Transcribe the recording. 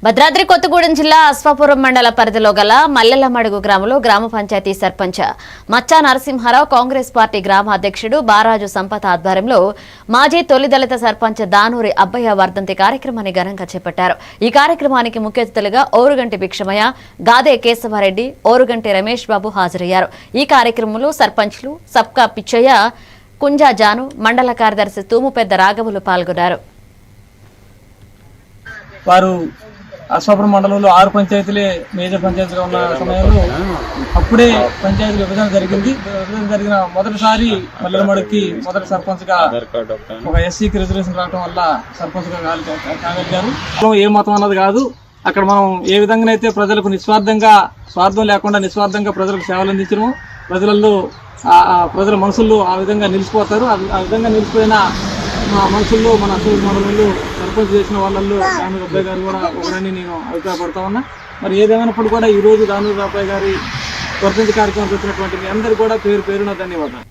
భద్రాద్రి కొత్తగూడెం జిల్లా అశ్వాపురం మండల పరిధిలో గల మల్లెలమడుగు గ్రామంలో గ్రామ పంచాయతీ సర్పంచ్ మచ్చా నరసింహారావు కాంగ్రెస్ పార్టీ గ్రామ అధ్యక్షుడు బారాజు సంపత్ ఆధ్వర్యంలో మాజీ తొలి దళిత సర్పంచ్ దానూరి అబ్బయ్య వర్ధంతి కార్యక్రమాన్ని ఘనంగా చేపట్టారు. ఈ కార్యక్రమానికి ముఖ్య అతిథులుగా ఓరుగంటి భిక్షమయ్య, గాదే కేశవారెడ్డి, ఓరుగంటి రమేష్ బాబు హాజరయ్యారు. ఈ కార్యక్రమంలో సర్పంచ్లు సబ్కా పిచ్చయ్య, కుంజా జాను, మండల కార్యదర్శి తూము పెద్ద రాఘవులు పాల్గొన్నారు. అశ్వాపురం మండలంలో 6 పంచాయతీలే మేజర్ పంచాయతీగా ఉన్న సమయంలో అప్పుడే పంచాయతీ విభజన జరిగింది. విభజన జరిగిన మొదటిసారి మల్లెలమడుగుకి మొదటి సర్పంచ్ గా ఒక ఎస్సీకి రిజర్వేషన్ రావడం వల్ల సర్పంచ్ గా కాగలిగారు. ఏ మతం అన్నది కాదు, అక్కడ మనం ఏ విధంగానైతే ప్రజలకు స్వార్థం లేకుండా నిస్వార్థంగా ప్రజలకు సేవలు అందించడం, ప్రజల మనసుల్లో ఆ విధంగా నిలిచిపోతారు. ఆ విధంగా నిలిచిపోయిన మనుషుల్లో మన అశ్వాపురం మండలంలో సర్పంచ్ చేసిన వాళ్ళల్లో దానూరి అబ్బయ్య గారు కూడా ఒకరని నేను అభిప్రాయపడతా ఉన్నా. మరి ఏదేమైనప్పుడు కూడా ఈ రోజు దానూరి అబ్బయ్య గారి వర్ధంతి కార్యక్రమం వచ్చినటువంటి మీ అందరూ కూడా పేరున ధన్యవాదాలు.